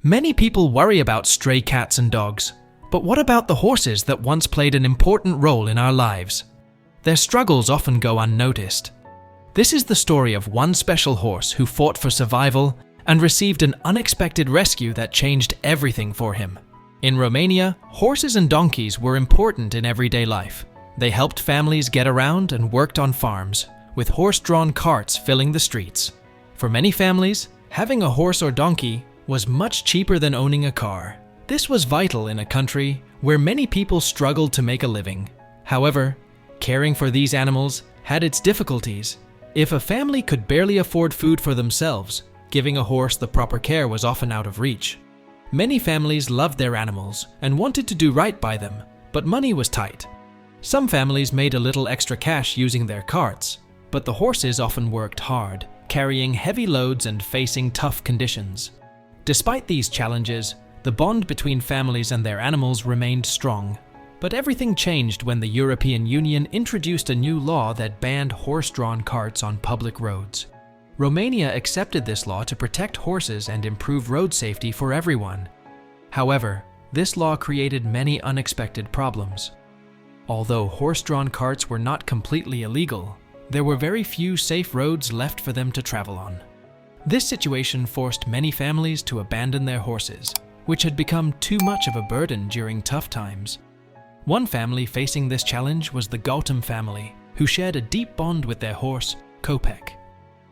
Many people worry about stray cats and dogs, but what about the horses that once played an important role in our lives? Their struggles often go unnoticed. This is the story of one special horse who fought for survival and received an unexpected rescue that changed everything for him. In Romania, horses and donkeys were important in everyday life. They helped families get around and worked on farms, with horse-drawn carts filling the streets. For many families, having a horse or donkey was much cheaper than owning a car. This was vital in a country where many people struggled to make a living. However, caring for these animals had its difficulties. If a family could barely afford food for themselves, giving a horse the proper care was often out of reach. Many families loved their animals and wanted to do right by them, but money was tight. Some families made a little extra cash using their carts, but the horses often worked hard, carrying heavy loads and facing tough conditions. Despite these challenges, the bond between families and their animals remained strong. But everything changed when the European Union introduced a new law that banned horse-drawn carts on public roads. Romania accepted this law to protect horses and improve road safety for everyone. However, this law created many unexpected problems. Although horse-drawn carts were not completely illegal, there were very few safe roads left for them to travel on. This situation forced many families to abandon their horses, which had become too much of a burden during tough times. One family facing this challenge was the Gautam family, who shared a deep bond with their horse, Kopek.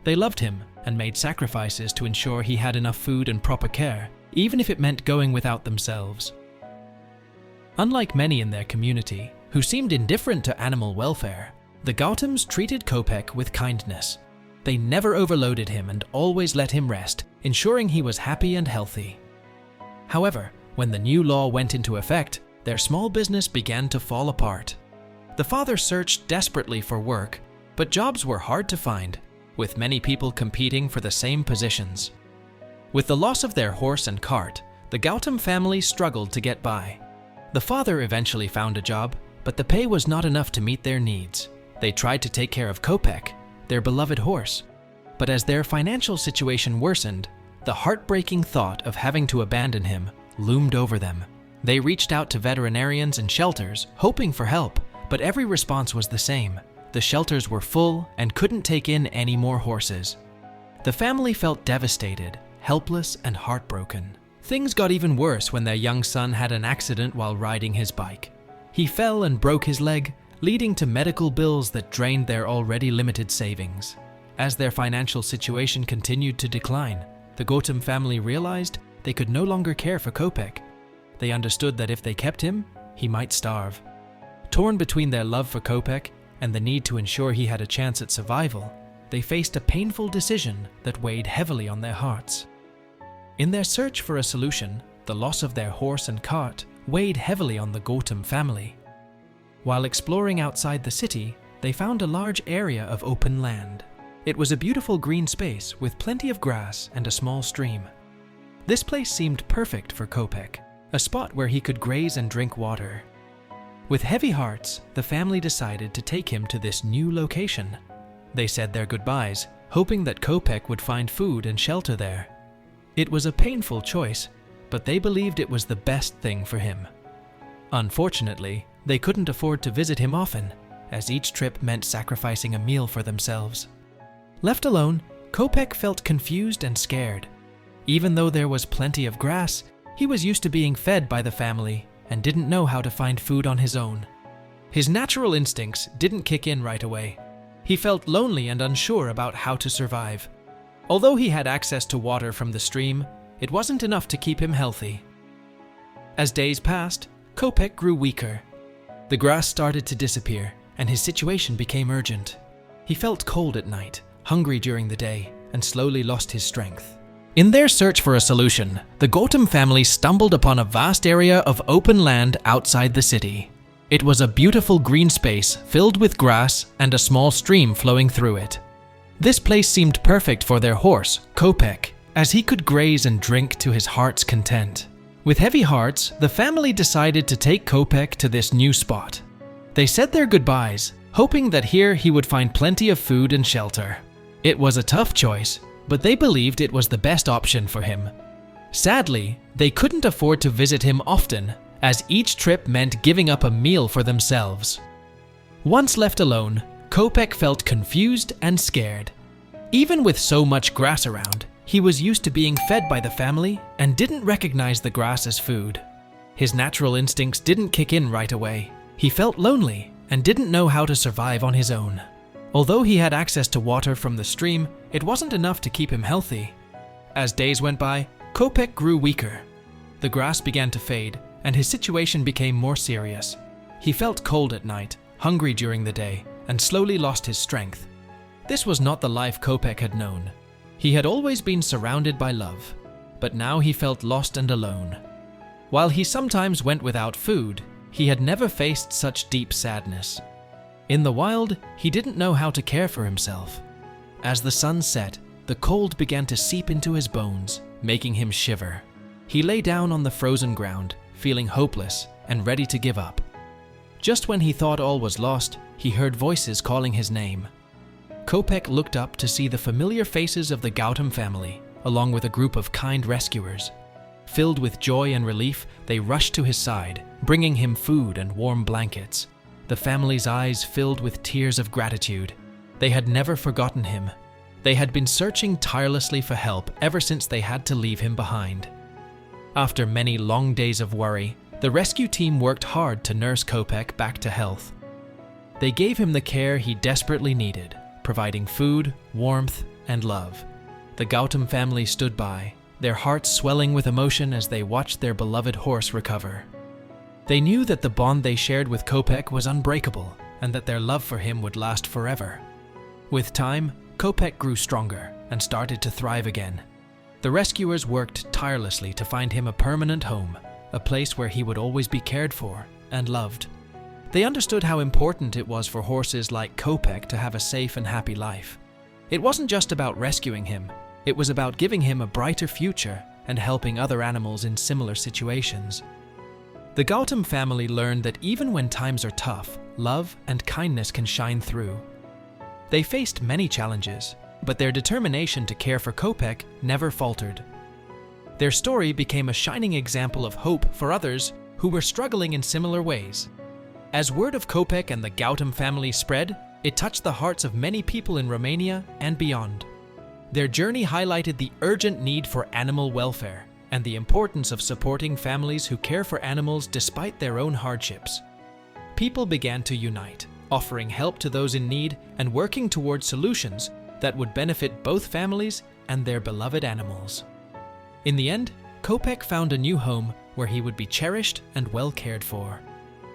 They loved him and made sacrifices to ensure he had enough food and proper care, even if it meant going without themselves. Unlike many in their community, who seemed indifferent to animal welfare, the Gautams treated Kopek with kindness. They never overloaded him and always let him rest, ensuring he was happy and healthy. However, when the new law went into effect, their small business began to fall apart. The father searched desperately for work, but jobs were hard to find, with many people competing for the same positions. With the loss of their horse and cart, the Gautam family struggled to get by. The father eventually found a job, but the pay was not enough to meet their needs. They tried to take care of Kopek, their beloved horse, but as their financial situation worsened, the heartbreaking thought of having to abandon him loomed over them. They reached out to veterinarians and shelters, hoping for help, but every response was the same. The shelters were full and couldn't take in any more horses. The family felt devastated, helpless, and heartbroken. Things got even worse when their young son had an accident while riding his bike. He fell and broke his leg, leading to medical bills that drained their already limited savings. As their financial situation continued to decline, the Gautam family realized they could no longer care for Kopek. They understood that if they kept him, he might starve. Torn between their love for Kopek and the need to ensure he had a chance at survival, they faced a painful decision that weighed heavily on their hearts. In their search for a solution, the loss of their horse and cart weighed heavily on the Gautam family. While exploring outside the city, they found a large area of open land. It was a beautiful green space with plenty of grass and a small stream. This place seemed perfect for Kopek, a spot where he could graze and drink water. With heavy hearts, the family decided to take him to this new location. They said their goodbyes, hoping that Kopek would find food and shelter there. It was a painful choice, but they believed it was the best thing for him. Unfortunately, they couldn't afford to visit him often, as each trip meant sacrificing a meal for themselves. Left alone, Kopek felt confused and scared. Even though there was plenty of grass, he was used to being fed by the family and didn't know how to find food on his own. His natural instincts didn't kick in right away. He felt lonely and unsure about how to survive. Although he had access to water from the stream, it wasn't enough to keep him healthy. As days passed, Kopek grew weaker. The grass started to disappear, and his situation became urgent. He felt cold at night, hungry during the day, and slowly lost his strength. In their search for a solution, the Gautam family stumbled upon a vast area of open land outside the city. It was a beautiful green space filled with grass and a small stream flowing through it. This place seemed perfect for their horse, Kopek, as he could graze and drink to his heart's content. With heavy hearts, the family decided to take Kopek to this new spot. They said their goodbyes, hoping that here he would find plenty of food and shelter. It was a tough choice, but they believed it was the best option for him. Sadly, they couldn't afford to visit him often, as each trip meant giving up a meal for themselves. Once left alone, Kopek felt confused and scared. Even with so much grass around, he was used to being fed by the family and didn't recognize the grass as food. His natural instincts didn't kick in right away. He felt lonely and didn't know how to survive on his own. Although he had access to water from the stream, it wasn't enough to keep him healthy. As days went by, Kopek grew weaker. The grass began to fade, and his situation became more serious. He felt cold at night, hungry during the day, and slowly lost his strength. This was not the life Kopek had known. He had always been surrounded by love, but now he felt lost and alone. While he sometimes went without food, he had never faced such deep sadness. In the wild, he didn't know how to care for himself. As the sun set, the cold began to seep into his bones, making him shiver. He lay down on the frozen ground, feeling hopeless and ready to give up. Just when he thought all was lost, he heard voices calling his name. Kopek looked up to see the familiar faces of the Gautam family, along with a group of kind rescuers. Filled with joy and relief, they rushed to his side, bringing him food and warm blankets. The family's eyes filled with tears of gratitude. They had never forgotten him. They had been searching tirelessly for help ever since they had to leave him behind. After many long days of worry, the rescue team worked hard to nurse Kopek back to health. They gave him the care he desperately needed, providing food, warmth, and love. The Gautam family stood by, their hearts swelling with emotion as they watched their beloved horse recover. They knew that the bond they shared with Kopek was unbreakable and that their love for him would last forever. With time, Kopek grew stronger and started to thrive again. The rescuers worked tirelessly to find him a permanent home, a place where he would always be cared for and loved. They understood how important it was for horses like Kopek to have a safe and happy life. It wasn't just about rescuing him, it was about giving him a brighter future and helping other animals in similar situations. The Gautam family learned that even when times are tough, love and kindness can shine through. They faced many challenges, but their determination to care for Kopek never faltered. Their story became a shining example of hope for others who were struggling in similar ways. As word of Kopek and the Gautam family spread, it touched the hearts of many people in Romania and beyond. Their journey highlighted the urgent need for animal welfare and the importance of supporting families who care for animals despite their own hardships. People began to unite, offering help to those in need and working toward solutions that would benefit both families and their beloved animals. In the end, Kopek found a new home where he would be cherished and well cared for.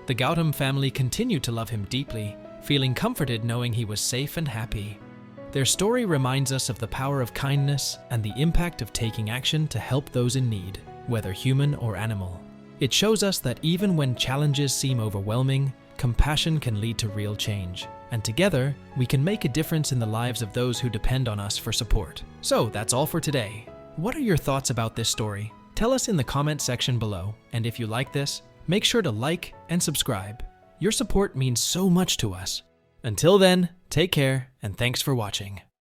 The Gautam family continued to love him deeply, feeling comforted knowing he was safe and happy. Their story reminds us of the power of kindness and the impact of taking action to help those in need, whether human or animal. It shows us that even when challenges seem overwhelming, compassion can lead to real change. And together, we can make a difference in the lives of those who depend on us for support. So that's all for today. What are your thoughts about this story? Tell us in the comment section below, and if you like this, make sure to like and subscribe. Your support means so much to us. Until then, take care and thanks for watching.